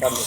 চালু।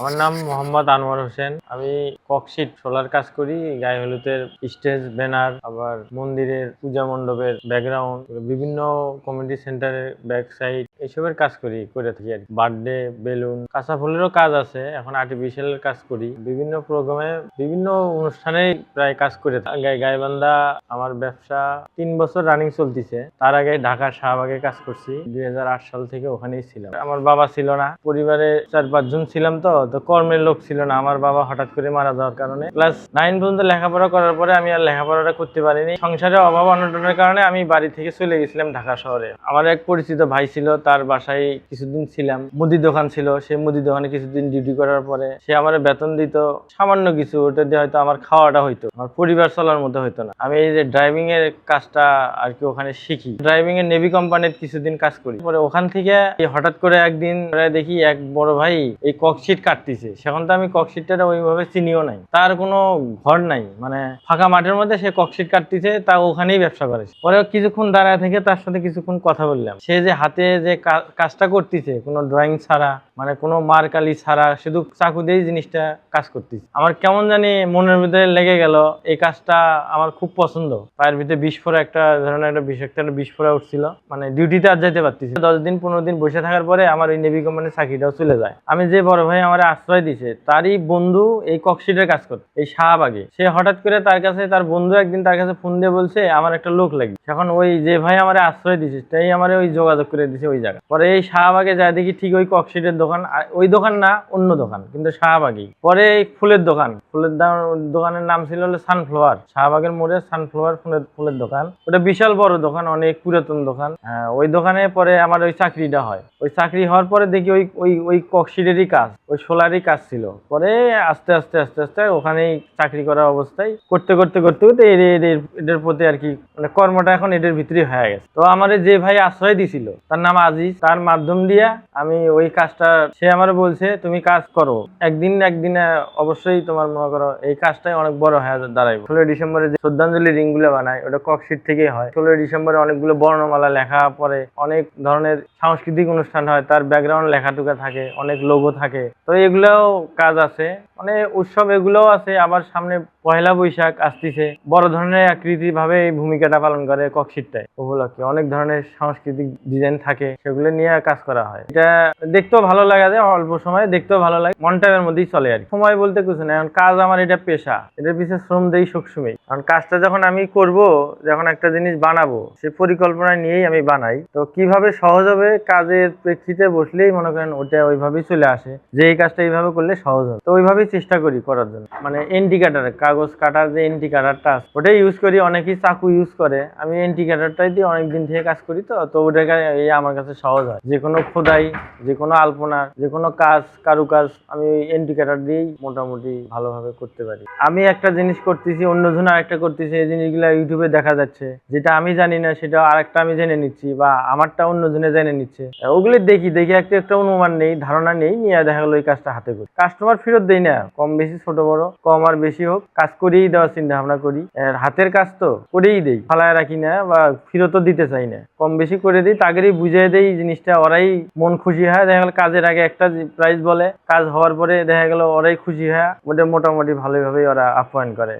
আমার নাম মোহাম্মদ আনোয়ার হোসেন। আমি ককশিট সোলার কাজ করি। গায়ে হলুদের স্টেজ ব্যানার, আবার মন্দিরের পূজা মণ্ডপের ব্যাকগ্রাউন্ড, বিভিন্ন কমিউনিটি সেন্টারের ব্যাক সাইড এইসবের কাজ করে থাকি আর বার্থডে বেলুন, কাঁচা ফুলেরও কাজ আছে। এখন আর্টিফিশিয়ালের কাজ করি, বিভিন্ন প্রোগ্রামে বিভিন্ন অনুষ্ঠানে প্রায় কাজ করে থাকি। গাইবান্ধা আমার ব্যবসা 3 বছর রানিং চলতেছে। তার আগে ঢাকার শাহবাগে কাজ করছি, 2008 সাল থেকে ওখানেই ছিলাম। আমার বাবা ছিল না, পরিবারে 4-5 জন ছিলাম, তো কর্মের লোক ছিল না। আমার বাবা হঠাৎ করে মারা যাওয়ার কারণে ক্লাস 9 পর্যন্ত লেখাপড়া করার পরে আমি আর লেখাপড়াটা করতে পারিনি। সংসারে অভাব অনটনের কারণে আমি বাড়ি থেকে চলে গেছিলাম ঢাকা শহরে। আমার এক পরিচিত ভাই ছিল, তার বাসায় কিছুদিন ছিলাম। মুদি দোকান ছিল, সেই মুদি দোকানে কিছুদিন ডিউটি করার পরে সে আমার বেতন দিত সামান্য কিছু, ওটা দিয়ে হয়তো আমার খাওয়াটা হইতো, আমার পরিবার চলার মতো হইতো না। আমি এই যে ড্রাইভিং এর কাজটা আর কি ওখানে শিখি, ড্রাইভিং এর নেভি কোম্পানির কিছুদিন কাজ করি। পরে ওখান থেকে হঠাৎ করে একদিন দেখি এক বড় ভাই এই ককশিট কাটতেছে। সেখন তো আমি ককশিটটা ওইভাবে চিনিও নাই, তার কোনো ঘর নাই, মানে ফাঁকা মাঠের মধ্যে সে ককশিট কাটতেছে, তা ওখানেই ব্যবসা করে। পরে কিছুক্ষণ দাঁড়ায় থেকে তার সাথে কিছুক্ষণ কথা বললাম। সে যে হাতে যে কাজটা করতেছে কোনো ড্রয়িং ছাড়া, মানে কোনো মার্কালি ছাড়া, শুধু চাকু দিয়েই জিনিসটা কাজ করতেছে। আমার কেমন জানি মনের ভিতরে লেগে গেল, এই কাজটা আমার খুব পছন্দ। পায়ের ভিতরে বিস্ফোরা একটা ধরনের একটা বিষাক্ত একটা বিস্ফোরা উঠছিল, মানে ডিউটিতে আর যাইতে পারতেছি। 10 দিন 15 দিন বসে থাকার পরে আমার ওই নেভি কোম্পানির চাকরিটাও চলে যায়। আমি যে বড় ভাই আমার আশ্রয় দিছে, তারই বন্ধু এই ককশিটের কাজ করত এই শাহবাগে। সে হঠাৎ করে তার বন্ধু একদিন তার কাছে ফোন দিয়ে বলছে আমার একটা লোক লাগে। এখন ওই যে ভাই আমার আশ্রয় দিছে তাই আমার ওই যোগাযোগ করে দিছে ওই জায়গা। পরে এই শাহবাগে যায় দেখি ঠিক ওই ককশিটের দোকান, ওই দোকান না অন্য দোকান, কিন্তু শাহবাগই। পরে এই ফুলের দোকানের নাম ছিল হলো সানফ্লাওয়ার। শাহবাগের মোড়ে সানফ্লাওয়ার ফুলের দোকান, ওটা বিশাল বড় দোকান, অনেক পুরাতন দোকান। ওই দোকানে পরে আমার ওই চাকরিটা হয়। ওই চাকরি হওয়ার পরে দেখি ওই ওই ওই ককশিটেরই কাজ, ওই সোলারই কাজ ছিল। পরে আস্তে আস্তে আস্তে আস্তে ওখানেই চাকরি করা অবস্থায় করতে করতে করতে করতে এদের প্রতি আর কি মানে কর্মটা এখন এদের ভিতরে হয়ে গেছে। তো আমার যে ভাই আশ্রয় দিছিল তার নাম আজিজ, তার মাধ্যম দিয়া আমি ওই কাজটা, সে আমার বলছে তুমি কাজ করো, একদিনে অবশ্যই তোমার মনে করো এই কাজটাই অনেক বড় হয়ে দাঁড়াইবে। 16 ডিসেম্বরে যে শ্রদ্ধাঞ্জলি রিং গুলো বানায় ওটা ককশিট থেকেই হয়। 16 ডিসেম্বরে অনেকগুলো বর্ণমালা লেখা পরে, অনেক ধরনের সাংস্কৃতিক অনুষ্ঠান হয়, তার ব্যাকগ্রাউন্ড লেখাটুকা থাকে, অনেক লোগো থাকে। তো এগুলাও কাজ আছে, মানে উৎসব এগুলোও আছে। আবার সামনে পয়লা বৈশাখ আসতেছে, বড় ধরনের আকৃতি ভাবে এই ভূমিকাটা পালন করে ককশিটটায়। উপলক্ষে অনেক ধরনের সাংস্কৃতিক ডিজাইন থাকে, সেগুলো নিয়ে কাজ করা হয়। এটা দেখতেও ভালো লাগে, যে অল্প সময় দেখতেও ভালো লাগে, মন টাইমের মধ্যেই চলে আর কি। সময় বলতে কিছু না, এখন কাজ আমার এটা পেশা, এটার পিছনে শ্রম দেই সবসময়। কারণ কাজটা যখন আমি করব, যখন একটা জিনিস বানাবো, সে পরিকল্পনা নিয়েই আমি বানাই। তো কিভাবে সহজ হবে, কাজের প্রেক্ষিতে বসলেই মনে করেন ওটা ওইভাবেই চলে আসে, যে এই কাজটা এইভাবে করলে সহজ হবে। তো ওইভাবেই চেষ্টা করি করার জন্য। মানে এন্টি কাটার, কাগজ কাটার যে এন্টি কাটারটা আছে ওটাই ইউজ করি। অনেকেই চাকু ইউজ করে, আমি এন্টি কাটারটাই দিয়ে অনেকদিন থেকে কাজ করি। তো ওটা আমার কাছে সহজ হয়। যে কোনো খোদাই, যে কোনো আলপনার, যে কোনো কাজ, কারুকাজ আমি এন্টি কাটার দিয়েই মোটামুটি ভালোভাবে করতে পারি। আমি একটা জিনিস করতেছি, অন্যজন আরেকটা করতেছে, এই জিনিসগুলো ইউটিউবে দেখা যাচ্ছে। যেটা আমি জানি না সেটা আরেকটা আমি জেনে নিচ্ছি, বা আমারটা অন্যজনে জেনে নিচ্ছে। ওগুলো দেখি একটা অনুমান নেই, ধারণা নেই, নিয়ে দেখা গেলো এই কাজটা হাতে করি। কাস্টমার ফেরত দেই না, কম বেশি ছোট বড়, কম আর বেশি হোক, কাজ করেই দেওয়ার চিন্তা ভাবনা করি। হাতের কাজ তো করেই দেই, ফালায় রাখি না বা ফেরতও দিতে চাই না। কম বেশি করে দিই, তাগেরই বুঝিয়ে দেই জিনিসটা, ওরাই মন খুশি হয়। দেখা গেল কাজের আগে একটা প্রাইস বলে, কাজ হওয়ার পরে দেখা গেল ওরাই খুশি হয়, ওটা মোটামুটি ভালোভাবেই ওরা আপ্যায়ন করে।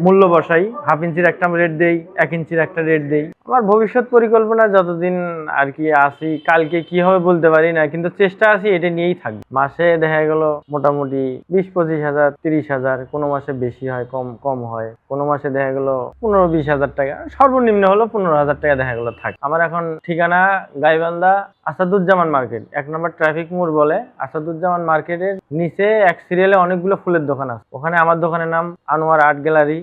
মূল্য বসাই, 1/2 ইঞ্চির একটা রেট দেই, 1 ইঞ্চির একটা রেট দেই। আমার ভবিষ্যৎ পরিকল্পনা যতদিন আর কি আসি, কালকে কি হবে বলতে পারি না, কিন্তু চেষ্টা আছি এটা নিয়েই থাকবে। মাসে দেখা গেল মোটামুটি 20-25 হাজার, 30 হাজার, কোনো মাসে বেশি হয়, কম হয়, কোনো মাসে দেখা গেল 15-20 হাজার টাকা, সর্বনিম্ন হলো 15 হাজার টাকা দেখা গেল থাকে। আমার এখন ঠিকানা গাইবান্ধা আসাদুজ্জামান মার্কেট, 1 নম্বর ট্রাফিক মোড় বলে। আসাদুজ্জামান মার্কেটের নিচে এক সিরিয়ালে অনেকগুলো ফুলের দোকান আছে, ওখানে আমার দোকানের নাম আনোয়ার আর্ট গ্যালারি।